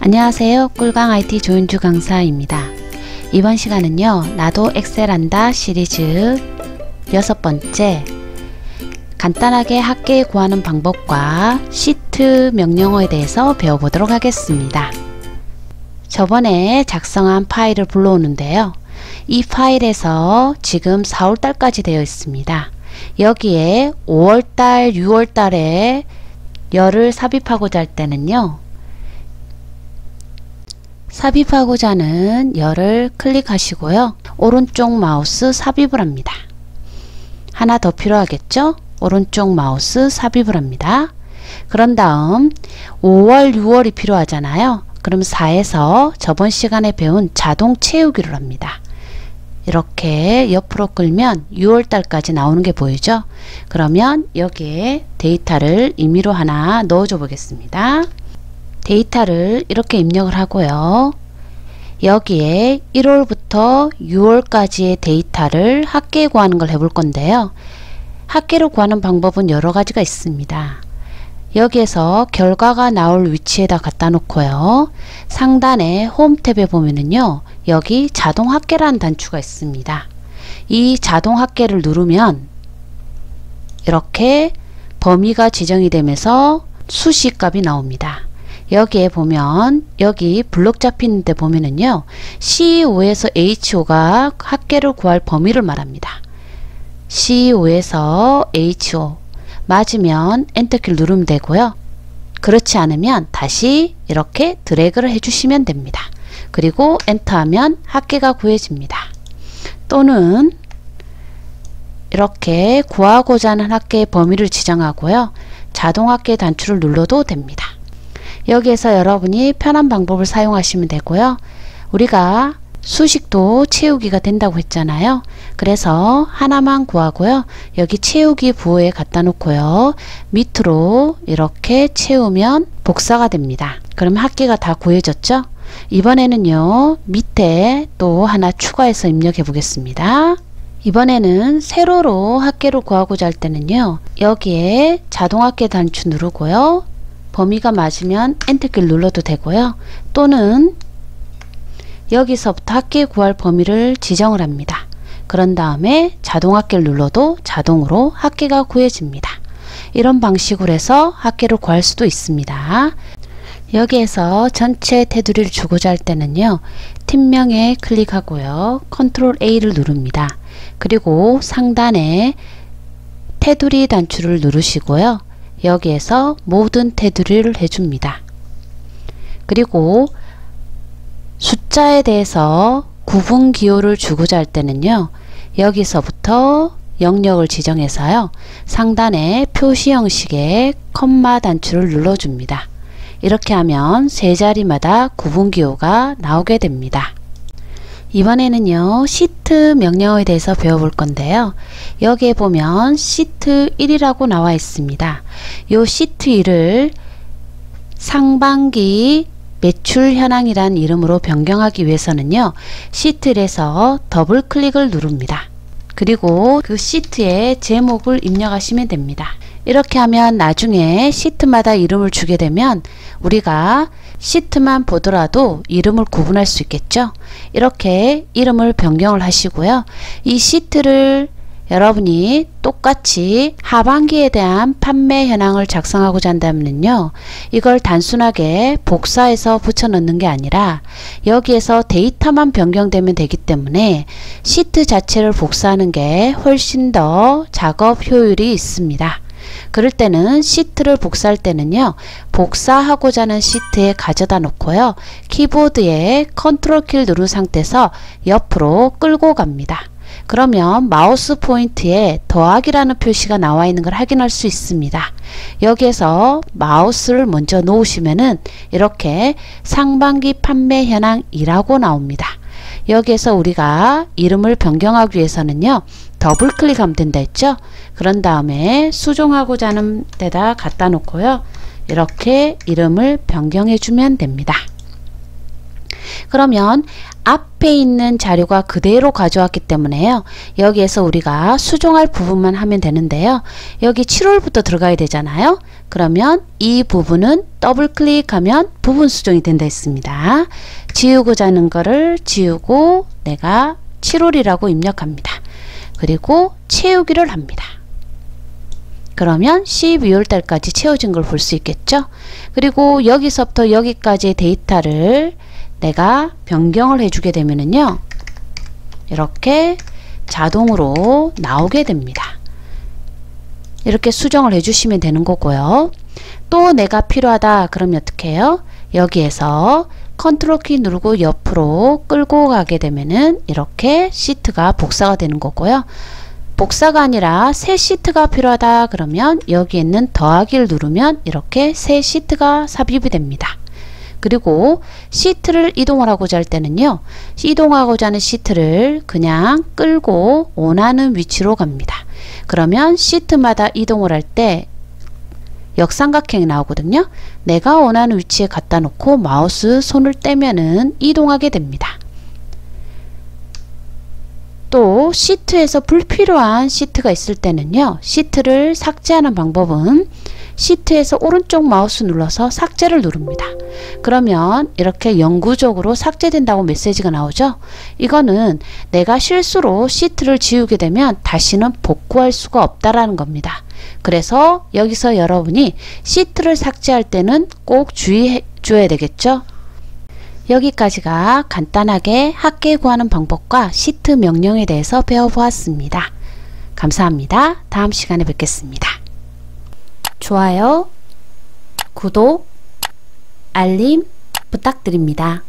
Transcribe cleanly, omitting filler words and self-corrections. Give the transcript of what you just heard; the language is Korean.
안녕하세요. 꿀강 IT 조윤주 강사입니다. 이번 시간은요, 나도 엑셀한다 시리즈 6번째, 간단하게 합계 구하는 방법과 시트 명령어에 대해서 배워보도록 하겠습니다. 저번에 작성한 파일을 불러오는데요. 이 파일에서 지금 4월달까지 되어 있습니다. 여기에 5월달, 6월달에 열을 삽입하고자 할 때는요, 삽입하고자 하는 열을 클릭하시고요. 오른쪽 마우스 삽입을 합니다. 하나 더 필요하겠죠? 오른쪽 마우스 삽입을 합니다. 그런 다음 5월, 6월이 필요하잖아요. 그럼 4에서 저번 시간에 배운 자동 채우기를 합니다. 이렇게 옆으로 끌면 6월달까지 나오는 게 보이죠? 그러면 여기에 데이터를 임의로 하나 넣어줘 보겠습니다. 데이터를 이렇게 입력을 하고요. 여기에 1월부터 6월까지의 데이터를 합계 구하는 걸 해볼 건데요. 합계로 구하는 방법은 여러 가지가 있습니다. 여기에서 결과가 나올 위치에다 갖다 놓고요. 상단에 홈 탭에 보면은요, 여기 자동 합계라는 단추가 있습니다. 이 자동 합계를 누르면 이렇게 범위가 지정이 되면서 수식값이 나옵니다. 여기에 보면 여기 블록 잡히는 데 보면은요, C5에서 H5가 합계를 구할 범위를 말합니다. C5에서 H5 맞으면 엔터키를 누르면 되고요. 그렇지 않으면 다시 이렇게 드래그를 해주시면 됩니다. 그리고 엔터하면 합계가 구해집니다. 또는 이렇게 구하고자 하는 합계의 범위를 지정하고요. 자동 합계 단추를 눌러도 됩니다. 여기에서 여러분이 편한 방법을 사용하시면 되고요. 우리가 수식도 채우기가 된다고 했잖아요. 그래서 하나만 구하고요. 여기 채우기 부호에 갖다 놓고요. 밑으로 이렇게 채우면 복사가 됩니다. 그럼 합계가 다 구해졌죠? 이번에는요, 밑에 또 하나 추가해서 입력해 보겠습니다. 이번에는 세로로 합계를 구하고자 할 때는요, 여기에 자동 합계 단추 누르고요. 범위가 맞으면 엔터키를 눌러도 되고요. 또는 여기서부터 합계 구할 범위를 지정을 합니다. 그런 다음에 자동 합계를 눌러도 자동으로 합계가 구해집니다. 이런 방식으로 해서 합계를 구할 수도 있습니다. 여기에서 전체 테두리를 주고자 할 때는요, 팀명에 클릭하고요. 컨트롤 A를 누릅니다. 그리고 상단에 테두리 단추를 누르시고요. 여기에서 모든 테두리를 해줍니다. 그리고 숫자에 대해서 구분 기호를 주고자 할 때는요, 여기서부터 영역을 지정해서요, 상단에 표시 형식의 컴마 단추를 눌러줍니다. 이렇게 하면 세 자리마다 구분 기호가 나오게 됩니다. 이번에는요, 시트 명령어에 대해서 배워볼 건데요. 여기에 보면 시트 1이라고 나와 있습니다. 이 시트 1을 상반기 매출 현황이란 이름으로 변경하기 위해서는요, 시트 1에서 더블 클릭을 누릅니다. 그리고 그 시트에 제목을 입력하시면 됩니다. 이렇게 하면 나중에 시트마다 이름을 주게 되면 우리가 시트만 보더라도 이름을 구분할 수 있겠죠. 이렇게 이름을 변경을 하시고요. 이 시트를 여러분이 똑같이 하반기에 대한 판매 현황을 작성하고자 한다면요, 이걸 단순하게 복사해서 붙여 넣는 게 아니라 여기에서 데이터만 변경되면 되기 때문에 시트 자체를 복사하는 게 훨씬 더 작업 효율이 있습니다. 그럴 때는 시트를 복사할 때는요, 복사하고자 하는 시트에 가져다 놓고요, 키보드에 컨트롤 키를 누른 상태에서 옆으로 끌고 갑니다. 그러면 마우스 포인트에 더하기라는 표시가 나와 있는 걸 확인할 수 있습니다. 여기에서 마우스를 먼저 놓으시면은 이렇게 상반기 판매 현황이라고 나옵니다. 여기에서 우리가 이름을 변경하기 위해서는요, 더블 클릭하면 된다 했죠? 그런 다음에 수정하고자 하는 데다 갖다 놓고요, 이렇게 이름을 변경해 주면 됩니다. 그러면 앞에 있는 자료가 그대로 가져왔기 때문에요. 여기에서 우리가 수정할 부분만 하면 되는데요. 여기 7월부터 들어가야 되잖아요. 그러면 이 부분은 더블 클릭하면 부분 수정이 된다 했습니다. 지우고자 하는 거를 지우고 내가 7월이라고 입력합니다. 그리고 채우기를 합니다. 그러면 12월 달까지 채워진 걸 볼 수 있겠죠. 그리고 여기서부터 여기까지의 데이터를 내가 변경을 해주게 되면은요, 이렇게 자동으로 나오게 됩니다. 이렇게 수정을 해주시면 되는 거고요. 또 내가 필요하다 그러면 어떻게 해요? 여기에서 컨트롤 키 누르고 옆으로 끌고 가게 되면은 이렇게 시트가 복사가 되는 거고요. 복사가 아니라 새 시트가 필요하다 그러면 여기 있는 더하기를 누르면 이렇게 새 시트가 삽입이 됩니다. 그리고 시트를 이동을 하고자 할 때는요, 이동하고자 하는 시트를 그냥 끌고 원하는 위치로 갑니다. 그러면 시트마다 이동을 할 때 역삼각형이 나오거든요. 내가 원하는 위치에 갖다 놓고 마우스 손을 떼면은 이동하게 됩니다. 또 시트에서 불필요한 시트가 있을 때는요, 시트를 삭제하는 방법은 시트에서 오른쪽 마우스 눌러서 삭제를 누릅니다. 그러면 이렇게 영구적으로 삭제된다고 메시지가 나오죠. 이거는 내가 실수로 시트를 지우게 되면 다시는 복구할 수가 없다라는 겁니다. 그래서 여기서 여러분이 시트를 삭제할 때는 꼭 주의해 줘야 되겠죠. 여기까지가 간단하게 합계 구하는 방법과 시트 명령에 대해서 배워보았습니다. 감사합니다. 다음 시간에 뵙겠습니다. 좋아요, 구독, 알림 부탁드립니다.